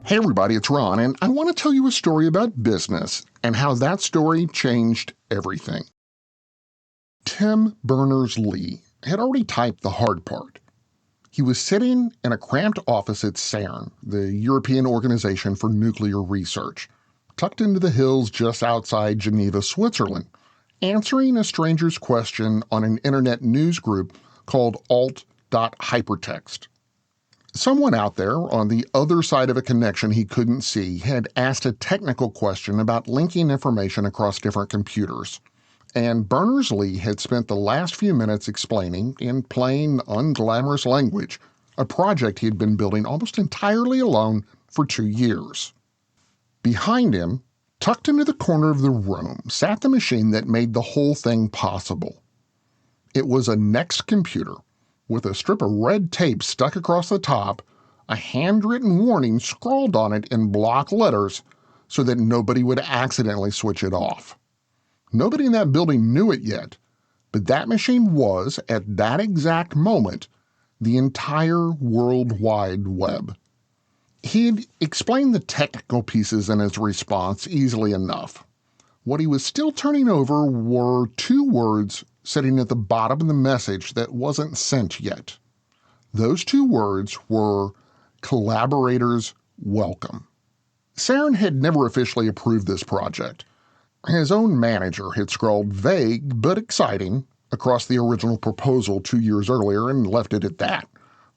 Hey everybody, it's Ron, and I want to tell you a story about business and how that story changed everything. Tim Berners-Lee had already typed the hard part. He was sitting in a cramped office at CERN, the European Organization for Nuclear Research, tucked into the hills just outside Geneva, Switzerland, answering a stranger's question on an internet news group called alt.hypertext. Someone out there on the other side of a connection he couldn't see had asked a technical question about linking information across different computers, and Berners-Lee had spent the last few minutes explaining, in plain, unglamorous language, a project he had been building almost entirely alone for 2 years. Behind him, tucked into the corner of the room, sat the machine that made the whole thing possible. It was a Next computer, with a strip of red tape stuck across the top, a handwritten warning scrawled on it in block letters so that nobody would accidentally switch it off. Nobody in that building knew it yet, but that machine was, at that exact moment, the entire World Wide Web. He'd explained the technical pieces in his response easily enough. What he was still turning over were 2 words sitting at the bottom of the message that wasn't sent yet. Those 2 words were collaborators welcome. CERN had never officially approved this project. His own manager had scrawled vague but exciting across the original proposal 2 years earlier and left it at that,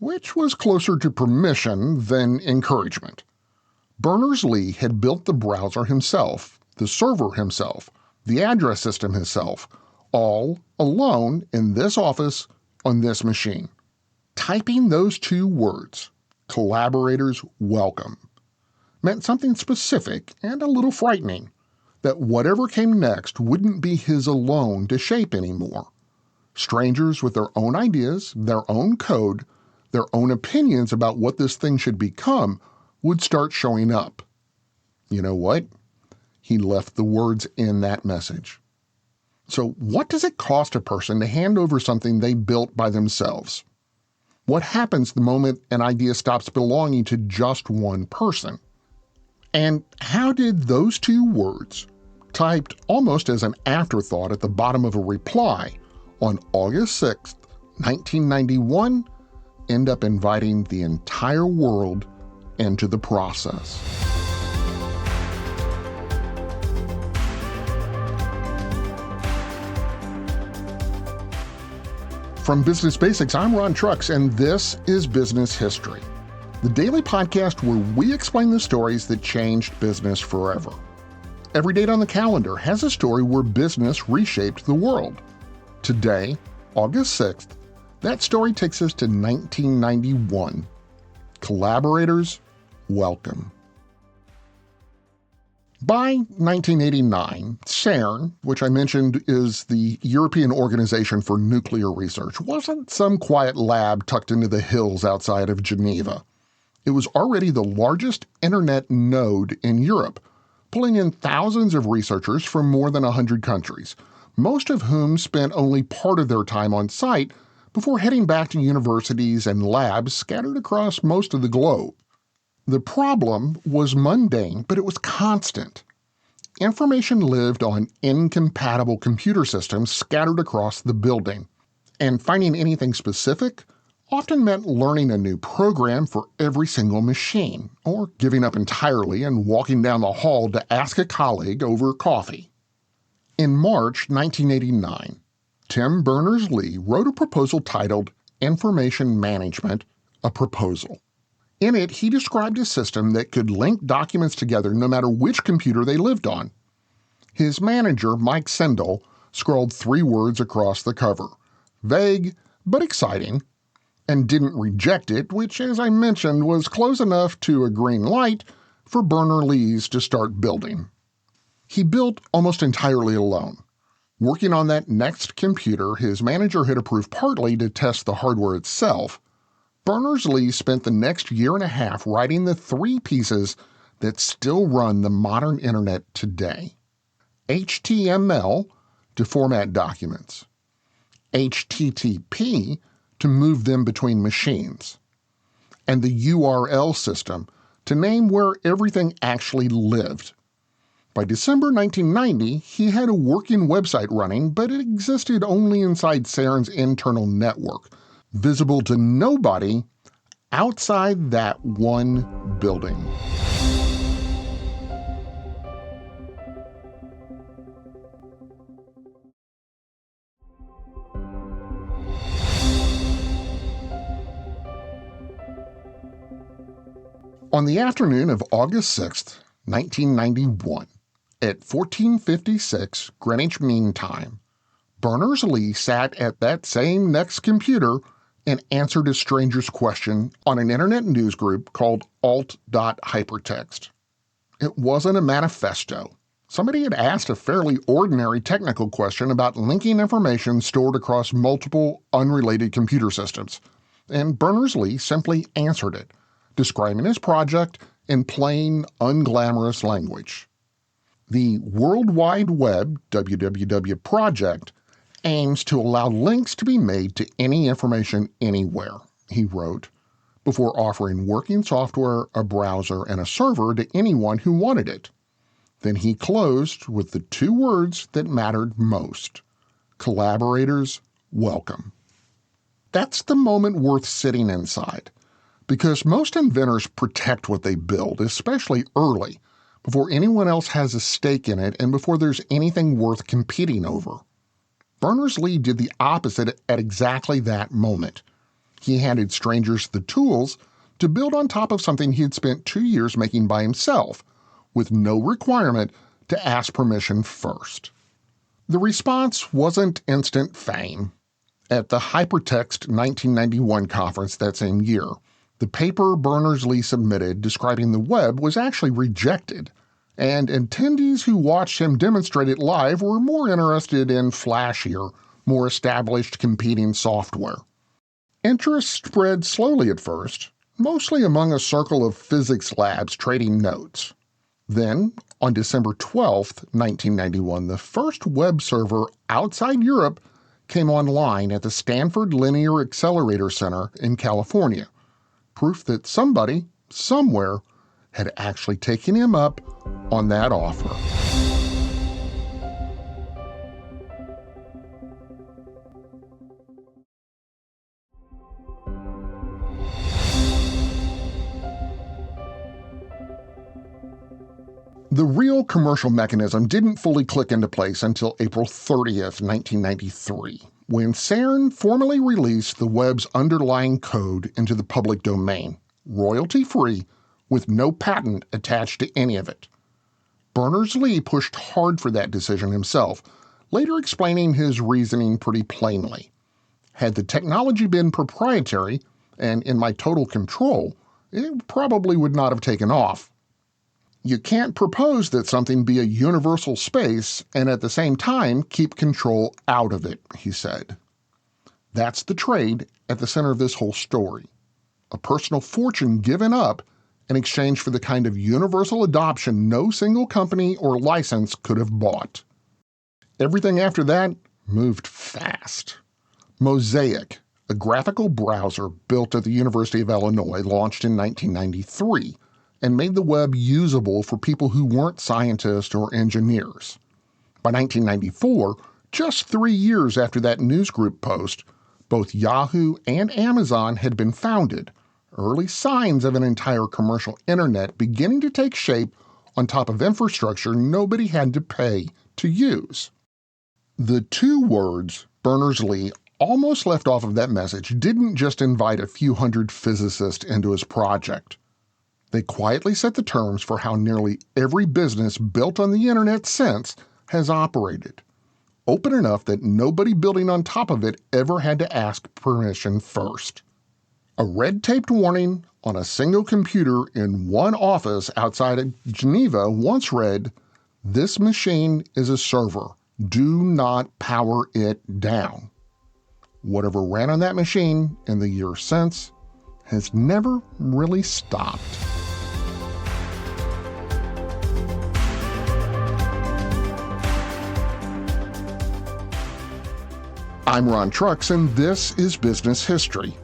which was closer to permission than encouragement. Berners-Lee had built the browser himself, the server himself, the address system himself, all alone in this office on this machine. Typing those 2 words, collaborators welcome, meant something specific and a little frightening, that whatever came next wouldn't be his alone to shape anymore. Strangers with their own ideas, their own code, their own opinions about what this thing should become would start showing up. You know what? He left the words in that message. So what does it cost a person to hand over something they built by themselves? What happens the moment an idea stops belonging to just one person? And how did those 2 words, typed almost as an afterthought at the bottom of a reply on August 6, 1991, end up inviting the entire world into the process? From Business Basics, I'm Ron Trucks, and this is Business History, the daily podcast where we explain the stories that changed business forever. Every date on the calendar has a story where business reshaped the world. Today, August 6th, that story takes us to 1991. Collaborators, welcome. By 1989, CERN, which I mentioned is the European Organization for Nuclear Research, wasn't some quiet lab tucked into the hills outside of Geneva. It was already the largest internet node in Europe, pulling in thousands of researchers from more than 100 countries, most of whom spent only part of their time on site before heading back to universities and labs scattered across most of the globe. The problem was mundane, but it was constant. Information lived on incompatible computer systems scattered across the building, and finding anything specific often meant learning a new program for every single machine, or giving up entirely and walking down the hall to ask a colleague over coffee. In March 1989, Tim Berners-Lee wrote a proposal titled Information Management, a Proposal. In it, he described a system that could link documents together no matter which computer they lived on. His manager, Mike Sendall, scrawled 3 words across the cover, vague but exciting, and didn't reject it, which, as I mentioned, was close enough to a green light for Berners-Lee's to start building. He built almost entirely alone. Working on that Next computer his manager had approved partly to test the hardware itself, Berners-Lee spent the next year and a half writing the 3 pieces that still run the modern internet today. HTML to format documents, HTTP to move them between machines, and the URL system to name where everything actually lived. By December 1990, he had a working website running, but it existed only inside CERN's internal network, visible to nobody outside that one building. On the afternoon of August 6, 1991, at 14:56 Greenwich Mean Time, Berners-Lee sat at that same next computer and answered a stranger's question on an internet newsgroup called alt.hypertext. It wasn't a manifesto. Somebody had asked a fairly ordinary technical question about linking information stored across multiple unrelated computer systems, and Berners-Lee simply answered it, describing his project in plain, unglamorous language. The World Wide Web (WWW) project aims to allow links to be made to any information anywhere, he wrote, before offering working software, a browser, and a server to anyone who wanted it. Then he closed with the two words that mattered most: collaborators, welcome. That's the moment worth sitting inside, because most inventors protect what they build, especially early, before anyone else has a stake in it and before there's anything worth competing over. Berners-Lee did the opposite at exactly that moment. He handed strangers the tools to build on top of something he had spent 2 years making by himself, with no requirement to ask permission first. The response wasn't instant fame. At the Hypertext 1991 conference that same year, the paper Berners-Lee submitted describing the web was actually rejected, and attendees who watched him demonstrate it live were more interested in flashier, more established competing software. Interest spread slowly at first, mostly among a circle of physics labs trading notes. Then, on December 12, 1991, the first web server outside Europe came online at the Stanford Linear Accelerator Center in California. Proof that somebody, somewhere, had actually taken him up on that offer. The real commercial mechanism didn't fully click into place until April 30th, 1993, when CERN formally released the web's underlying code into the public domain, royalty-free, with no patent attached to any of it. Berners-Lee pushed hard for that decision himself, later explaining his reasoning pretty plainly. Had the technology been proprietary and in my total control, it probably would not have taken off. You can't propose that something be a universal space and at the same time keep control out of it, he said. That's the trade at the center of this whole story. A personal fortune given up in exchange for the kind of universal adoption no single company or license could have bought. Everything after that moved fast. Mosaic, a graphical browser built at the University of Illinois, launched in 1993 and made the web usable for people who weren't scientists or engineers. By 1994, just 3 years after that newsgroup post, both Yahoo and Amazon had been founded, early signs of an entire commercial internet beginning to take shape on top of infrastructure nobody had to pay to use. The two words Berners-Lee almost left off of that message didn't just invite a few hundred physicists into his project. They quietly set the terms for how nearly every business built on the internet since has operated, open enough that nobody building on top of it ever had to ask permission first. A red-taped warning on a single computer in one office outside of Geneva once read, "This machine is a server. Do not power it down." Whatever ran on that machine in the years since has never really stopped. I'm Ron Trucks, and this is Business History,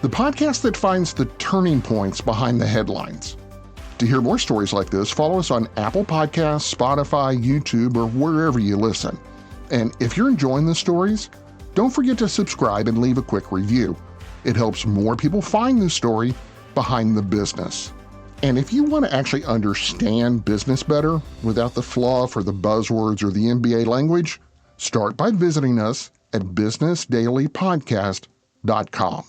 the podcast that finds the turning points behind the headlines. To hear more stories like this, follow us on Apple Podcasts, Spotify, YouTube, or wherever you listen. And if you're enjoying the stories, don't forget to subscribe and leave a quick review. It helps more people find the story behind the business. And if you want to actually understand business better without the fluff or the buzzwords or the MBA language, start by visiting us at businessdailypodcast.com.